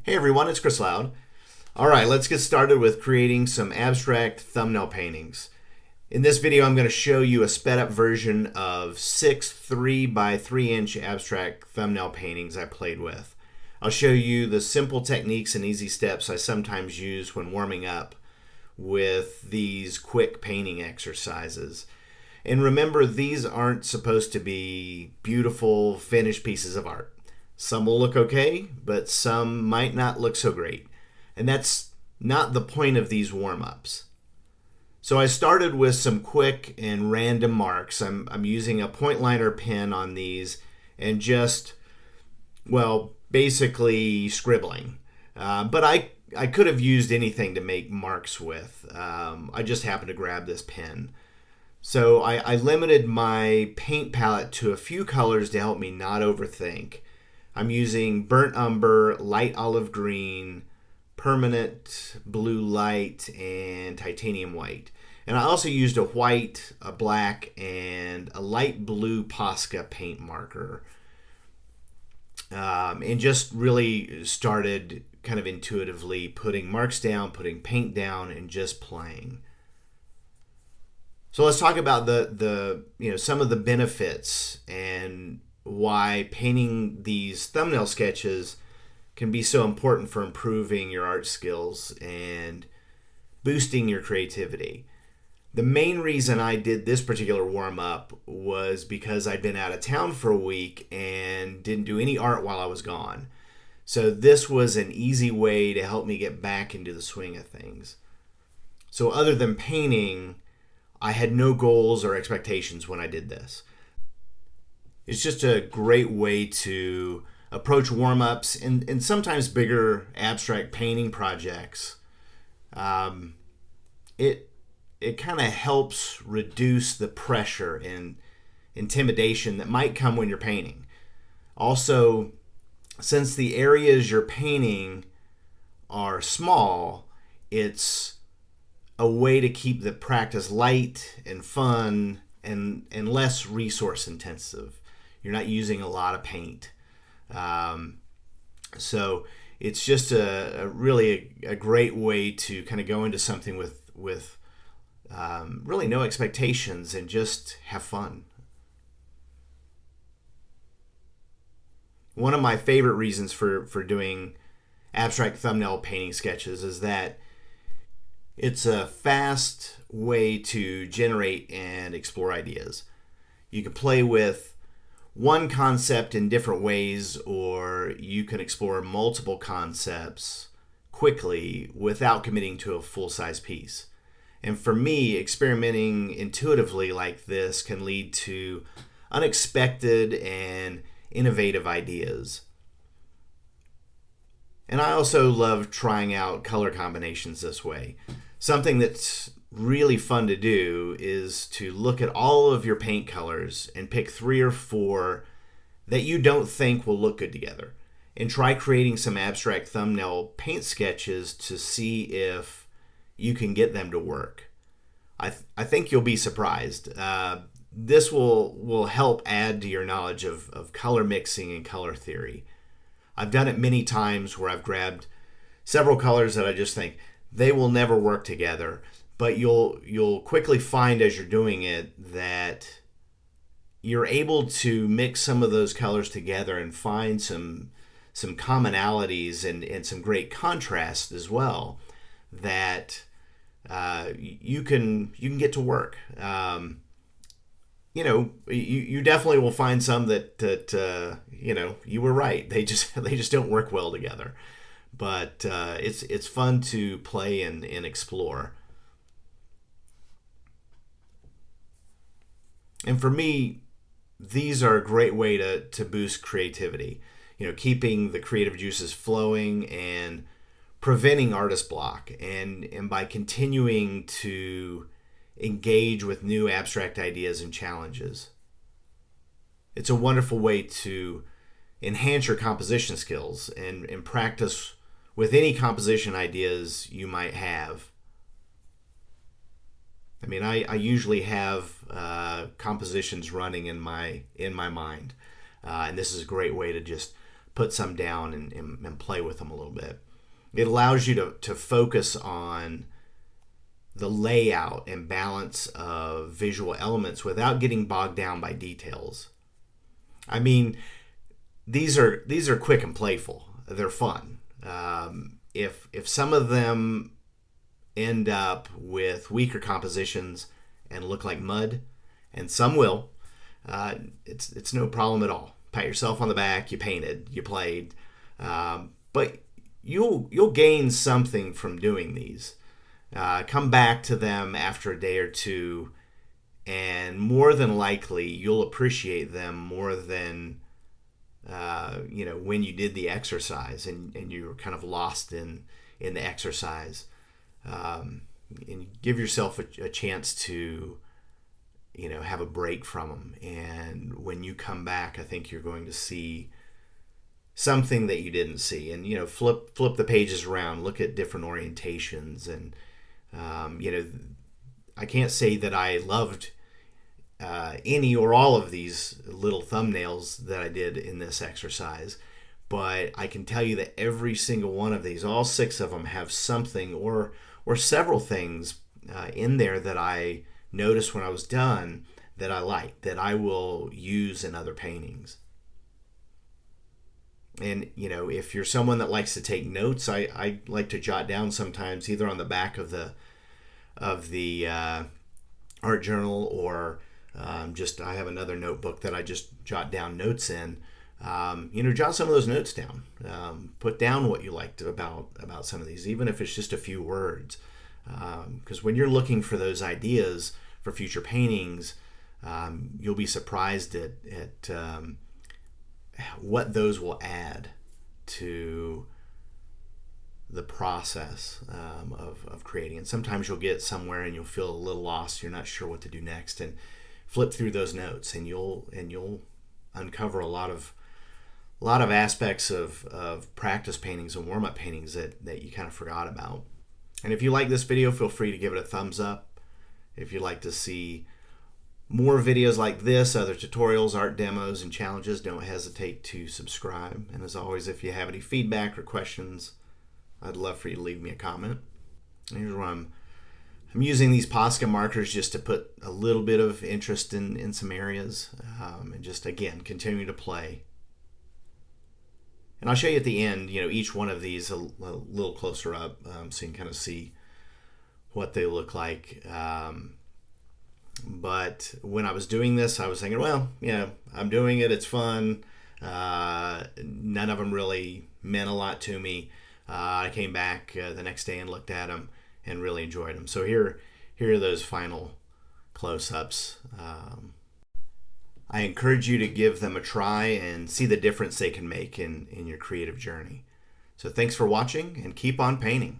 Hey everyone, it's Chris Loud. All right, let's get started with creating some abstract thumbnail paintings. In this video, I'm going to show you a sped up version of 6 3 by 3 inch abstract thumbnail paintings I played with. I'll show you the simple techniques and easy steps I sometimes use when warming up with these quick painting exercises. And remember, these aren't supposed to be beautiful, finished pieces of art. Some will look okay, but some might not look so great. And that's not the point of these warm-ups. So I started with some quick and random marks. I'm using a Pointliner pen on these and just, well, basically scribbling. But I could have used anything to make marks with. I just happened to grab this pen. So I limited my paint palette to a few colors to help me not overthink. I'm using burnt umber, light olive green, permanent blue light, and titanium white. And I also used a white, a black, and a light blue posca paint marker. And just really started kind of intuitively putting marks down, putting paint down, and just playing. So let's talk about the some of the benefits and why painting these thumbnail sketches can be so important for improving your art skills and boosting your creativity. The main reason I did this particular warm-up was because I'd been out of town for a week and didn't do any art while I was gone. So this was an easy way to help me get back into the swing of things. So other than painting, I had no goals or expectations when I did this. It's just a great way to approach warm-ups and sometimes bigger abstract painting projects. It kind of helps reduce the pressure and intimidation that might come when you're painting. Also, since the areas you're painting are small, it's a way to keep the practice light and fun and less resource intensive. You're not using a lot of paint. So it's just a really great way to kind of go into something with really no expectations and just have fun. One of my favorite reasons for doing abstract thumbnail painting sketches is that it's a fast way to generate and explore ideas. You can play with one concept in different ways, or you can explore multiple concepts quickly without committing to a full-size piece. And for me, experimenting intuitively like this can lead to unexpected and innovative ideas. And I also love trying out color combinations this way. Something that's really fun to do is to look at all of your paint colors and pick 3 or 4 that you don't think will look good together, and try creating some abstract thumbnail paint sketches to see if you can get them to work. I think you'll be surprised. This will help add to your knowledge of color mixing and color theory. I've done it many times where I've grabbed several colors that I just think they will never work together. But you'll quickly find as you're doing it that you're able to mix some of those colors together and find some commonalities and some great contrast as well that you can get to work. You definitely will find some that you were right. They just don't work well together. But it's fun to play and explore. And for me, these are a great way to boost creativity. Keeping the creative juices flowing and preventing artist block. And by continuing to engage with new abstract ideas and challenges. It's a wonderful way to enhance your composition skills and practice with any composition ideas you might have. I mean, I usually have compositions running in my mind, and this is a great way to just put some down and play with them a little bit. It allows you to focus on the layout and balance of visual elements without getting bogged down by details. I mean, these are quick and playful. They're fun. If some of them end up with weaker compositions and look like mud, and some will, it's no problem at all. Pat yourself on the back. You painted, you played, but you'll gain something from doing these. Come back to them after a day or two, and more than likely you'll appreciate them more than when you did the exercise and you were kind of lost in the exercise. And give yourself a chance to have a break from them, and when you come back, I think you're going to see something that you didn't see. And flip the pages around, look at different orientations, and I can't say that I loved any or all of these little thumbnails that I did in this exercise, but I can tell you that every single one of these, all 6 of them, have something or several things in there that I noticed when I was done that I like, that I will use in other paintings. And if you're someone that likes to take notes, I like to jot down sometimes, either on the back of the art journal, or I have another notebook that I just jot down notes in. Jot some of those notes down. Put down what you liked about some of these, even if it's just a few words. Because when you're looking for those ideas for future paintings, you'll be surprised at what those will add to the process of creating. And sometimes you'll get somewhere and you'll feel a little lost. You're not sure what to do next, and flip through those notes, and you'll uncover a lot of aspects of practice paintings and warm-up paintings that you kind of forgot about. And if you like this video, feel free to give it a thumbs up. If you'd like to see more videos like this, other tutorials, art demos, and challenges, don't hesitate to subscribe. And as always, if you have any feedback or questions, I'd love for you to leave me a comment. And here's where I'm using these posca markers just to put a little bit of interest in some areas, and just, again, continue to play. And I'll show you at the end, each one of these a little closer up, so you can kind of see what they look like. But when I was doing this, I was thinking, well, I'm doing it. It's fun. None of them really meant a lot to me. I came back the next day and looked at them and really enjoyed them. So here are those final close-ups. I encourage you to give them a try and see the difference they can make in your creative journey. So thanks for watching, and keep on painting.